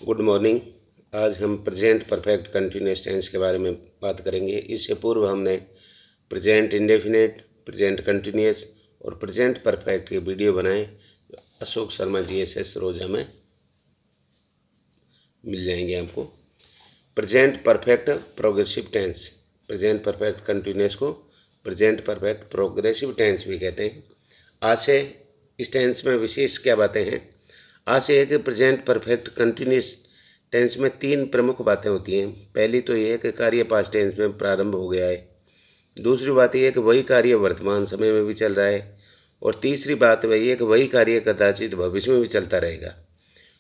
Good morning. आज हम present perfect continuous tense के बारे में बात करेंगे। इससे पूर्व हमने प्रेजेंट इंडेफिनिट, प्रेजेंट कंटिन्यूअस और प्रेजेंट परफेक्ट के वीडियो बनाए। अशोक शर्मा GSS रोजा में मिल जाएंगे आपको। Present perfect progressive tense, present perfect continuous को प्रेजेंट परफेक्ट प्रोग्रेसिव टेंस भी कहते हैं। आज से इस टेंस में विशेष क्या बातें हैं? आज से है कि प्रेजेंट परफेक्ट कंटिन्यूअस टेंस में तीन प्रमुख बातें होती हैं। पहली तो ये है कि कार्य पास्ट टेंस में प्रारंभ हो गया है। दूसरी बात यह है कि वही कार्य वर्तमान समय में भी चल रहा है। और तीसरी बात वही है कि वही कार्य कदाचित भविष्य में भी चलता रहेगा।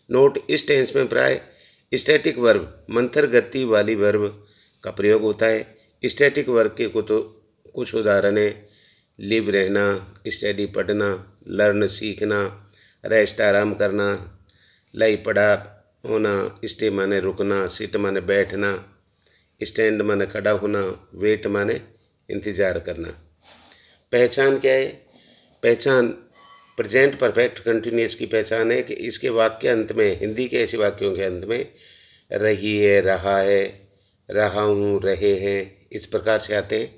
नोट, इस टेंस में प्राय स्टैटिक वर्ब, मंथर गति वाली वर्ब का प्रयोग होता है। स्टैटिक वर्ब के कुछ उदाहरण हैं: लिव रहना, स्टडी पढ़ना, लर्न सीखना, रेस्ट आराम करना, लाई पड़ा होना, स्टे माने रुकना, सिट माने बैठना, स्टैंड माने खड़ा होना, वेट माने इंतजार करना। पहचान क्या है? पहचान प्रेजेंट परफेक्ट कंटिन्यूअस की पहचान है कि इसके वाक्य अंत में, हिंदी के ऐसे वाक्यों के अंत में रही है, रहा है, रहा हूँ, रहे हैं, इस प्रकार से आते हैं।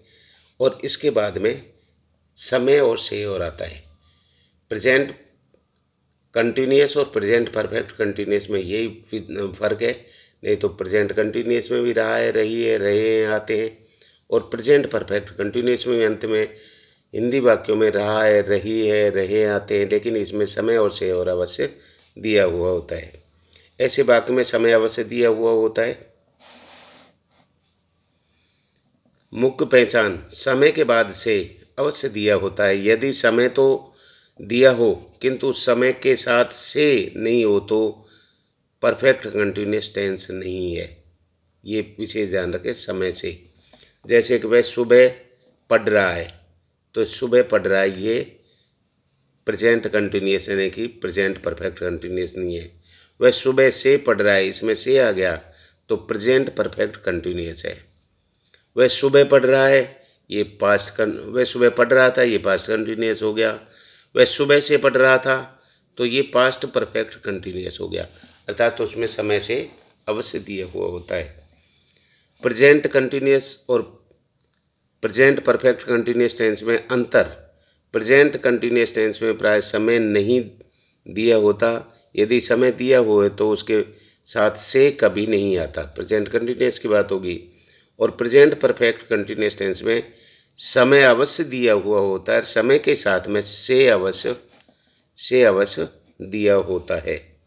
और इसके बाद में समय और से और आता है। प्रेजेंट कंटिन्यूअस और प्रेजेंट परफेक्ट कंटिन्यूअस में यही फ़र्क है। नहीं तो प्रेजेंट कंटिन्यूअस में भी रहा है, रही है, रहे हैं आते हैं। और प्रेजेंट परफेक्ट कंटिन्यूअस में भी अंत में हिंदी वाक्यों में रहा है, रही है, रहे आते हैं, लेकिन इसमें समय और से और अवश्य दिया हुआ होता है। ऐसे वाक्य में समय अवश्य दिया हुआ होता है। मुख्य पहचान: समय के बाद से अवश्य दिया होता है। यदि समय तो दिया हो किंतु समय के साथ से नहीं हो तो परफेक्ट कंटिन्यूअस टेंस नहीं है। ये विशेष ध्यान रखें समय से। जैसे कि वह सुबह पढ़ रहा है, तो सुबह पढ़ रहा है ये प्रेजेंट कंटिन्यूअस है, कि प्रेजेंट परफेक्ट कंटिन्यूअस नहीं है। वह सुबह से पढ़ रहा है, इसमें से आ गया तो प्रेजेंट परफेक्ट कंटिन्यूअस है। वह सुबह पढ़ रहा है, ये वह सुबह पढ़ रहा था, ये पास्ट कंटिन्यूअस हो गया। वह सुबह से पढ़ रहा था, तो ये पास्ट परफेक्ट कंटिन्यूअस हो गया, अर्थात तो उसमें समय से अवश्य दिया हुआ होता है। प्रेजेंट कंटिन्यूअस और प्रेजेंट परफेक्ट कंटिन्यूअस टेंस में अंतर: प्रेजेंट कंटिन्यूअस टेंस में प्राय समय नहीं दिया होता। यदि समय दिया हुआ है तो उसके साथ से कभी नहीं आता, प्रेजेंट कंटिन्यूअस की बात होगी। और प्रेजेंट परफेक्ट कंटिन्यूअस टेंस में समय अवश्य दिया हुआ होता है, समय के साथ में से अवश्य दिया होता है।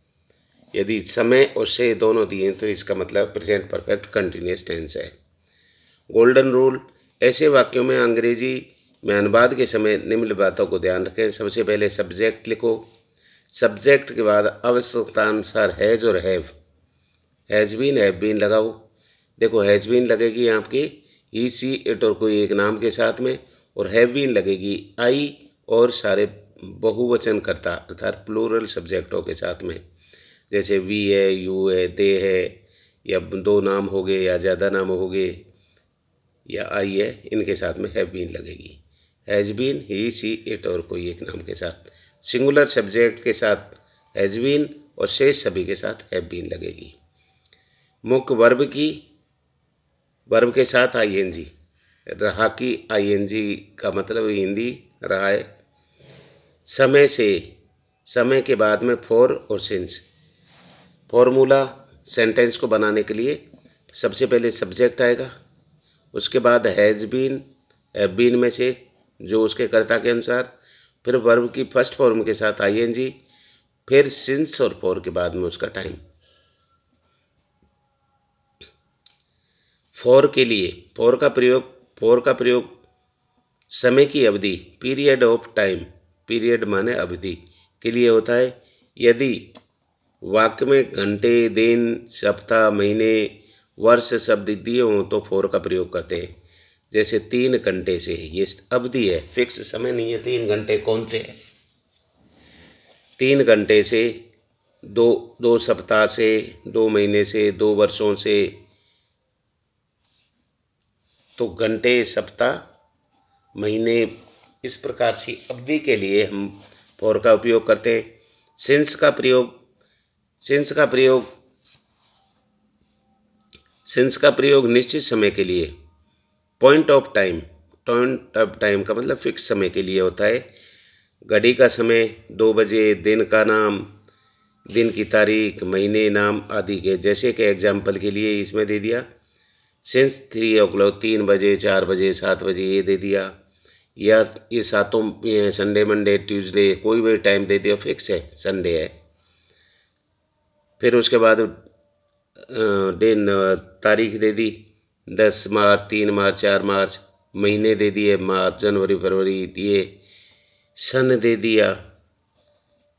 यदि समय और से दोनों दिए तो इसका मतलब प्रेजेंट परफेक्ट कंटिन्यूअस टेंस है। गोल्डन रूल: ऐसे वाक्यों में अंग्रेजी में अनुवाद के समय निम्न बातों को ध्यान रखें। सबसे पहले सब्जेक्ट लिखो। सब्जेक्ट के बाद आवश्यकतानुसार हैज और हैज बीन लगाओ। देखो, हैज बीन लगेगी आपकी ही, सी, इट और कोई एक नाम के साथ में, और हैव बीन लगेगी आई और सारे बहुवचन कर्ता अर्थात प्लूरल सब्जेक्टों के साथ में। जैसे वी है, यू है, दे है, या दो नाम हो गए या ज़्यादा नाम हो गए, या आई है, इनके साथ में हैव बीन लगेगी। Has been, he, she, it और कोई एक नाम के साथ। सिंगुलर सब्जेक्ट के साथ हैज बीन और शेष सभी के साथ हैव बीन लगेगी। मुख्य वर्ब के साथ आईएनजी। रहा की आईएनजी का मतलब हिंदी रहा है। समय से, समय के बाद में फॉर और सिंस। फॉर्मूला सेंटेंस को बनाने के लिए सबसे पहले सब्जेक्ट आएगा, उसके बाद हैज़ बीन, हैव बीन में से जो उसके कर्ता के अनुसार, फिर वर्ब की फर्स्ट फॉर्म के साथ आईएनजी, फिर सिंस और फॉर के बाद में उसका टाइम। फॉर के लिए फॉर का प्रयोग समय की अवधि, पीरियड ऑफ टाइम, पीरियड माने अवधि के लिए होता है। यदि वाक्य में घंटे, दिन, सप्ताह, महीने, वर्ष शब्द दिए हों तो फॉर का प्रयोग करते हैं। जैसे 3 घंटे से, ये अवधि है, फिक्स समय नहीं है। 3 घंटे कौन से है? 3 घंटे से, 2 सप्ताह से, 2 महीने से, 2 वर्षों से। तो घंटे, सप्ताह, महीने, इस प्रकार से अवधि के लिए हम फॉर का उपयोग करते हैं। सिंस का प्रयोग सिंस का प्रयोग निश्चित समय के लिए, पॉइंट ऑफ टाइम का मतलब फिक्स समय के लिए होता है। घड़ी का समय, 2 बजे, दिन का नाम, दिन की तारीख, महीने नाम आदि के। जैसे कि एग्जाम्पल के लिए इसमें दे दिया सिंस 3 o'clock, 3 बजे, 4 बजे, 7 बजे, ये दे दिया। या ये सातों संडे, मंडे, ट्यूसडे, कोई भी टाइम दे दिया, फिक्स है, संडे है। फिर उसके बाद दिन तारीख दे दी 10 मार्च, 3 मार्च, 4 मार्च। महीने दे दिए मार्च, जनवरी, फरवरी, ये सन दे दिया,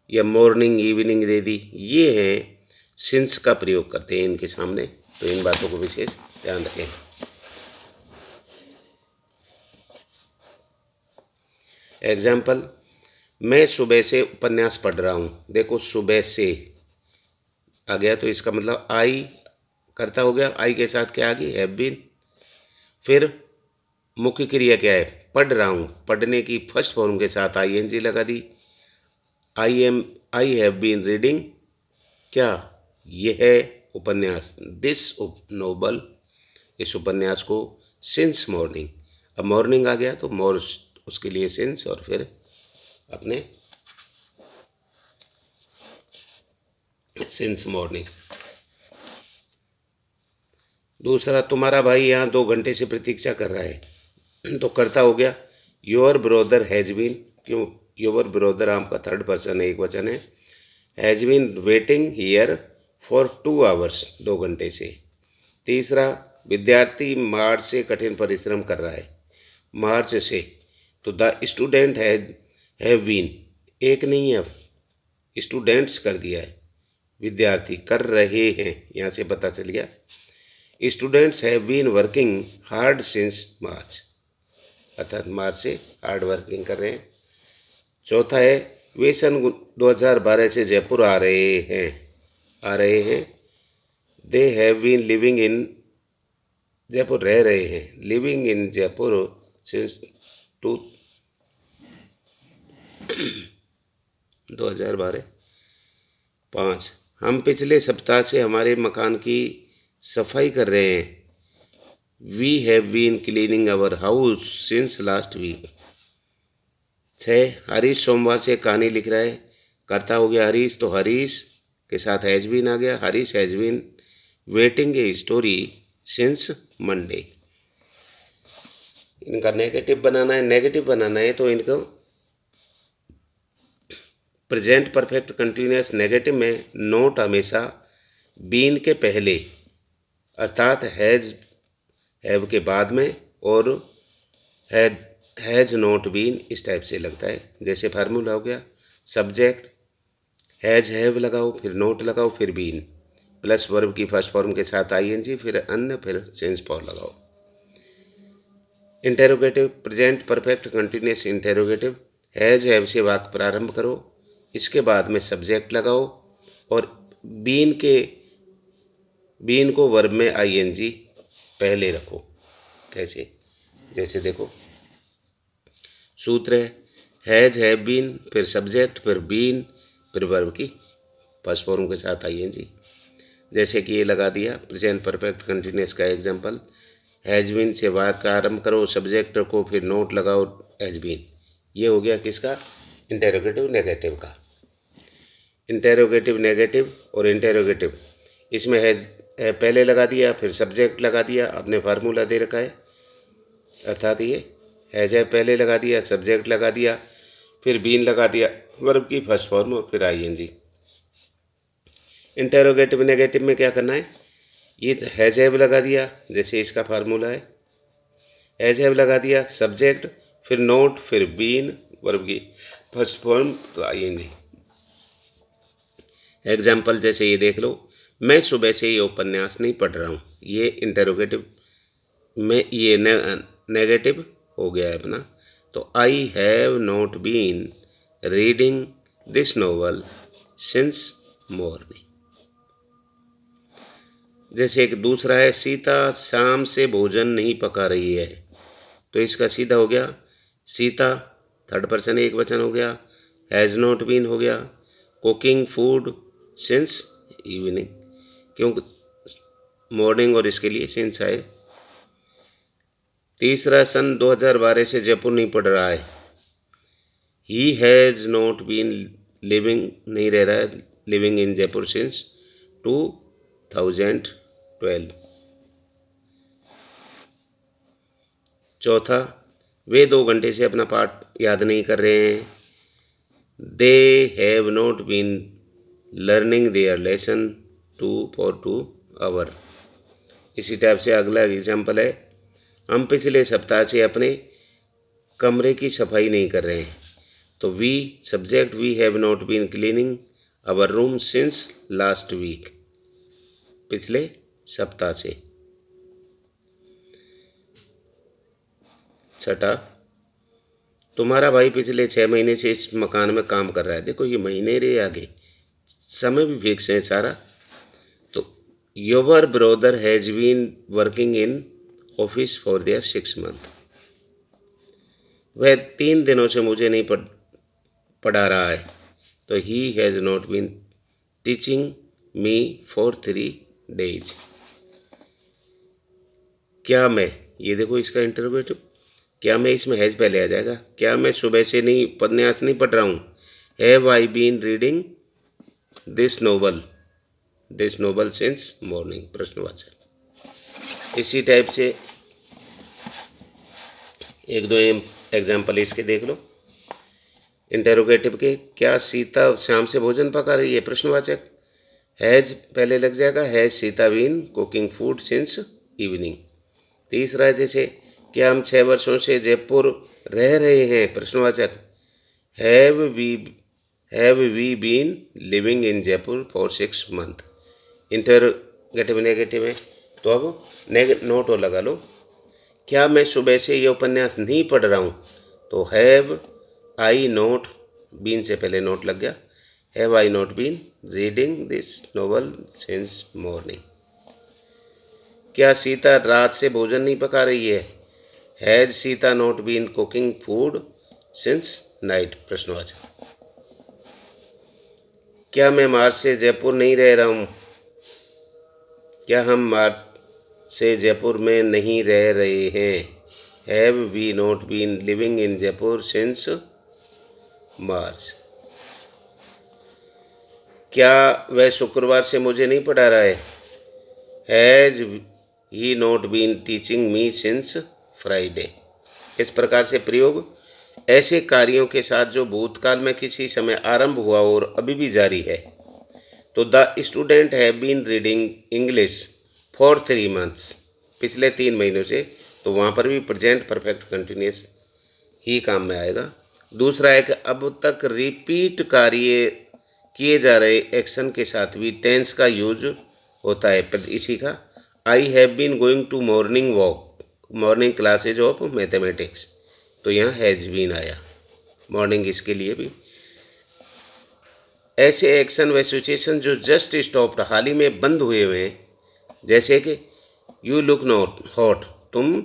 या मॉर्निंग, इवनिंग दे दी। ये है सिंस का प्रयोग करते हैं इनके सामने, तो इन बातों को विशेष ध्यान रखें। एग्जाम्पल, मैं सुबह से उपन्यास पढ़ रहा हूँ। देखो सुबह से आ गया तो इसका मतलब आई करता हो गया, आई के साथ क्या आ गई, हैव बीन। फिर मुख्य क्रिया क्या है, पढ़ रहा हूँ, पढ़ने की फर्स्ट फॉर्म के साथ आईएनजी लगा दी। आई हैव बीन रीडिंग, क्या, यह है उपन्यास, दिस नोबल, इस उपन्यास को, सिंस मॉर्निंग। अब मॉर्निंग आ गया तो मोर उसके लिए सिंस, और फिर अपने सिंस मॉर्निंग। दूसरा, तुम्हारा भाई यहाँ 2 घंटे से प्रतीक्षा कर रहा है, तो करता हो गया योर ब्रोदर हैज बीन। क्यों, योर ब्रोदर आपका थर्ड पर्सन है, एक वचन है। Has been waiting here for 2 hours, 2 घंटे से। तीसरा, विद्यार्थी मार्च से कठिन परिश्रम कर रहा है, मार्च से, तो द स्टूडेंट हैव बीन, एक नहीं है, स्टूडेंट्स कर दिया है, विद्यार्थी कर रहे हैं, यहाँ से पता चल गया। Students have been working hard since March, अर्थात मार्च से हार्ड वर्किंग कर रहे हैं। चौथा है, वे सन 2012 से जयपुर आ रहे हैं। They have been living in, Jaipur रह रहे हैं, लिविंग इन जयपुर सिंस 2012। 5, हम पिछले सप्ताह से हमारे मकान की सफाई कर रहे हैं। We have been cleaning our house since last week. 6, Harish सोमवार से कहानी लिख रहा है, करता हो गया हरीश, तो हरीश के साथ हैज बीन आ गया, Harish has been waiting a story since Monday. इनका नेगेटिव बनाना है तो इनको प्रेजेंट परफेक्ट कंटिन्यूअस नेगेटिव में नोट हमेशा बीन के पहले, अर्थात हैव के बाद में, और हैज नॉट बीन इस टाइप से लगता है। जैसे फार्मूला हो गया, सब्जेक्ट हैज हैव लगाओ, फिर नोट लगाओ, फिर बीन, प्लस वर्ब की फर्स्ट फॉर्म के साथ आईएनजी, फिर अन्य, फिर सेंस फॉर लगाओ। Interrogative, present perfect continuous interrogative, has have से वाक्य प्रारंभ करो, इसके बाद में सब्जेक्ट लगाओ, और बीन को वर्ब में आईएनजी पहले रखो। कैसे, जैसे देखो सूत्र है, हैज हैव बीन, फिर सब्जेक्ट, फिर बीन, फिर वर्ब की फर्स्ट फॉर्म के साथ आईएनजी। जैसे कि ये लगा दिया प्रेजेंट परफेक्ट कंटिन्यूअस का एग्जांपल, हैज बीन से वाक्य आरंभ करो, सब्जेक्ट रखो, फिर नोट लगाओ, हैज बीन। ये हो गया किसका, इंटेरोगेटिव नेगेटिव का। इंटेरोगेटिव नेगेटिव और इंटेरोगेटिव, इसमें हैज पहले लगा दिया, फिर सब्जेक्ट लगा दिया, आपने फार्मूला दे रखा है, अर्थात ये हैज पहले लगा दिया, सब्जेक्ट लगा दिया, फिर बीन लगा दिया, वर्ब की फर्स्ट फॉर्म, और फिर आईएनजी। इंटेरोगेटिव नेगेटिव में क्या करना है, ये हैज हैव लगा दिया, जैसे इसका फार्मूला है, हैज हैव लगा दिया, सब्जेक्ट, फिर नोट, फिर बीन, वर्ब की फर्स्ट फॉर्म, तो आईएनजी। एग्जाम्पल जैसे ये देख लो, मैं सुबह से ये उपन्यास नहीं पढ़ रहा हूँ, ये इंटेरोगेटिव में ये नेगेटिव हो गया है अपना, तो I have not been reading this novel since morning. जैसे एक दूसरा है, सीता शाम से भोजन नहीं पका रही है, तो इसका सीधा हो गया, सीता थर्ड पर्सन एक वचन हो गया, हैज़ नॉट बीन हो गया, कुकिंग फूड सिंस इवनिंग, क्योंकि मॉर्निंग और इसके लिए सिंस आए। तीसरा, सन 2012 से जयपुर नहीं पढ़ रहा है। He has not been living, नहीं रह रहा है लिविंग इन जयपुर सिंस 2012। चौथा, वे 2 घंटे से अपना पाठ याद नहीं कर रहे हैं। They have not been learning their lesson for 2 hour. इसी टाइप से अगला एग्जाम्पल है, हम पिछले सप्ताह से अपने कमरे की सफाई नहीं कर रहे हैं। तो we subject, we have not been cleaning our room since last week, पिछले सप्ताह से। छठा, तुम्हारा भाई पिछले 6 महीने से इस मकान में काम कर रहा है। देखो ये महीने रहे आगे, समय भी फिक्स है सारा। तो your brother has been working in office for their 6 month. वह 3 दिनों से मुझे नहीं पढ़ा रहा है। तो he has not been teaching me for 3 days। क्या मैं, ये देखो इसका इंटरोगेटिव, क्या मैं, इसमें हैज पहले आ जाएगा। क्या मैं सुबह से नहीं उपन्यास नहीं पढ़ रहा हूँ। Have I been reading this novel since morning, प्रश्नवाचक। इसी टाइप से एक दो एग्जाम्पल इसके देख लो इंटेरोगेटिव के। क्या सीता शाम से भोजन पका रही है, प्रश्नवाचक। हैज पहले लग जाएगा, has Sita been cooking food since evening. तीसरा है जैसे, क्या हम 6 वर्षों से जयपुर रह रहे हैं, प्रश्नवाचक। Have we been living in Jaipur for 6 month. Interrogative negative है, तो अब नोट और लगा लो। क्या मैं सुबह से ये उपन्यास नहीं पढ़ रहा हूँ। तो हैव आई नॉट बीन से पहले नोट लग गया। Have I not been reading this novel since morning. क्या सीता रात से भोजन नहीं पका रही है। Has Sita not been cooking food since night, प्रश्नवाचक। क्या मैं मार्च से जयपुर नहीं रह रहा हूँ। क्या हम मार्च से जयपुर में नहीं रह रहे हैं। Have we not been living in Jaipur since March. क्या वह शुक्रवार से मुझे नहीं पढ़ा रहा है। Has he not been teaching me since Friday. इस प्रकार से प्रयोग ऐसे कार्यों के साथ जो भूतकाल में किसी समय आरंभ हुआ और अभी भी जारी है। तो the student have been reading English for 3 months, पिछले 3 महीनों से, तो वहाँ पर भी प्रेजेंट परफेक्ट कंटिन्यूस ही काम में आएगा। दूसरा है कि अब तक रिपीट कार्य किए जा रहे एक्शन के साथ भी टेंस का यूज होता है। इसी का, I have been going to morning classes of mathematics, तो यहाँ हैज बीन आया मॉर्निंग, इसके लिए भी। ऐसे एक्शन व सिचुएशन जो जस्ट स्टॉप्ड, हाल ही में बंद हुए हैं, जैसे कि यू लुक नॉट हॉट, तुम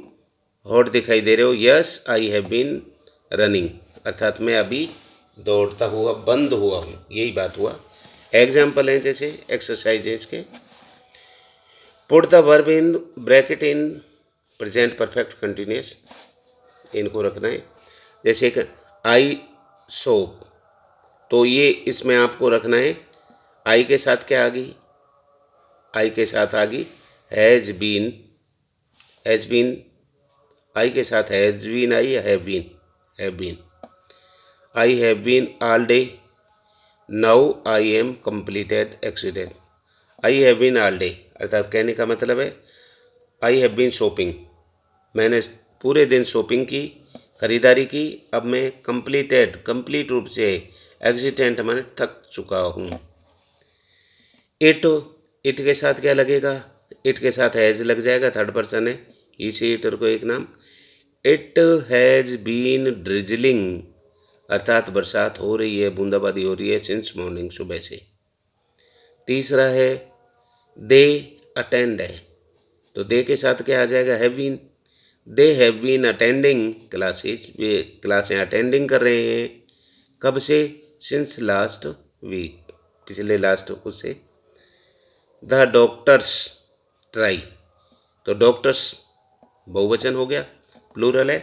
हॉट दिखाई दे रहे हो। Yes I have been running, अर्थात मैं अभी दौड़ता हुआ बंद हुआ हूँ, यही बात हुआ। एग्जाम्पल हैं जैसे एक्सरसाइजेज के, put the verb in bracket in present perfect continuous, इनको रखना है। जैसे कि आई सोप, तो ये इसमें आपको रखना है, आई के साथ क्या आ गई, आई के साथ आ गई हैज बीन, आई के साथ हैज बीन आई या have been. I have been all day, now I am completed accident. I have been all day, अर्थात कहने का मतलब है आई हैव बीन शॉपिंग, मैंने पूरे दिन शॉपिंग की, खरीदारी की, अब मैं कंप्लीट रूप से एक्सीडेंट मैंने थक चुका हूँ। इट के साथ क्या लगेगा, इट के साथ हैज लग जाएगा, थर्ड पर्सन है, इसी इटर को एक नाम। इट हैज बीन ड्रिजलिंग, अर्थात बरसात हो रही है, बूंदाबांदी हो रही है, सिंस मॉर्निंग, सुबह से। तीसरा है दे अटेंड है, तो दे के साथ क्या आ जाएगा, have been. They have been attending classes, वे क्लासें अटेंडिंग कर रहे हैं, कब से, सिंस लास्ट वीक, पिछले लास्ट उससे। द डॉक्टर्स ट्राई, तो डॉक्टर्स बहुवचन हो गया, प्लूरल है,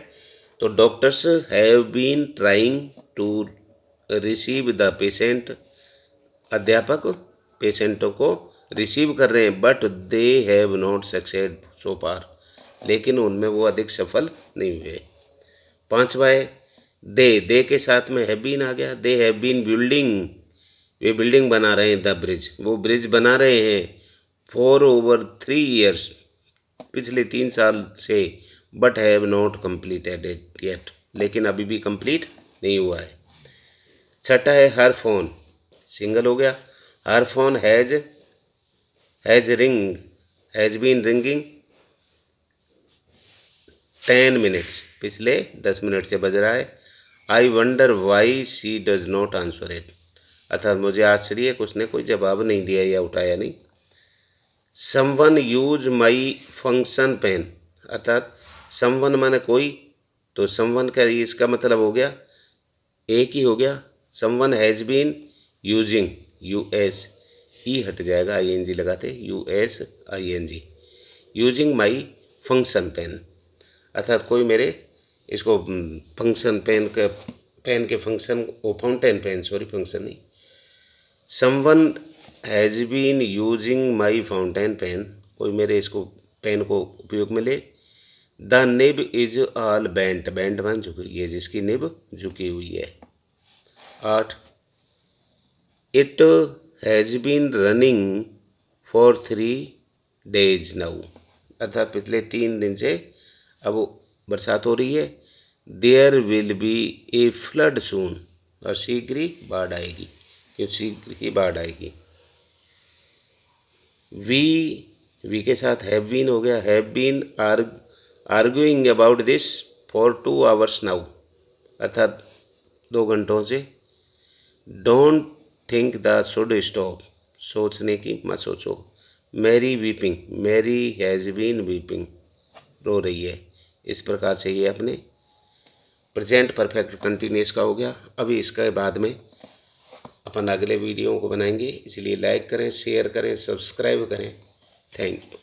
तो doctors have been trying to receive the patient, अध्यापक पेशेंटों को रिसीव कर रहे हैं, but they have not succeeded so far, लेकिन उनमें वो अधिक सफल नहीं हुए। पांचवा है दे के साथ में हैव बीन आ गया, दे हैव बीन बिल्डिंग, वे बिल्डिंग बना रहे हैं, द ब्रिज, वो ब्रिज बना रहे हैं, फॉर ओवर 3 ईयर्स, पिछले 3 साल से, but have not completed it yet, लेकिन अभी भी कंप्लीट नहीं हुआ है। छठा है हर फोन, सिंगल हो गया, हर phone has been ringing 10 minutes, पिछले 10 मिनट से बज रहा है। I wonder why she does not answer it, अर्थात मुझे आश्चर्य है कि उसने कोई जवाब नहीं दिया या उठाया नहीं। Someone use my function pen, अर्थात समवन माने कोई, तो समवन का इसका मतलब हो गया एक ही हो गया, someone has been using, use e हट जाएगा, आईएनजी लगाते, use I N G, using my function pen, अर्थात कोई मेरे इसको फंक्शन पेन के फंक्शन, वो फाउंटेन पेन, सॉरी फंक्शन नहीं, someone has been using my fountain pen, कोई मेरे इसको पेन को उपयोग में ले। The nib is all bent, bent मान झुकी है, जिसकी निब झुकी हुई है। 8 it has been running for 3 days now, अर्थात पिछले 3 दिन से अब बरसात हो रही है। There will be a flood soon, और शीघ्र ही बाढ़ आएगी, क्यों शीघ्र ही बाढ़ आएगी। वी के साथ हैव बीन हो गया, have been arguing about this for 2 hours now, अर्थात 2 घंटों से। Don't think the should stop, सोचने की मत सोचो। Mary weeping, Mary has been weeping, रो रही है। इस प्रकार से ये अपने प्रेजेंट परफेक्ट कंटिन्यूस का हो गया। अभी इसके बाद में अपन अगले वीडियो को बनाएंगे, इसलिए लाइक करें, शेयर करें, सब्सक्राइब करें। Thank you.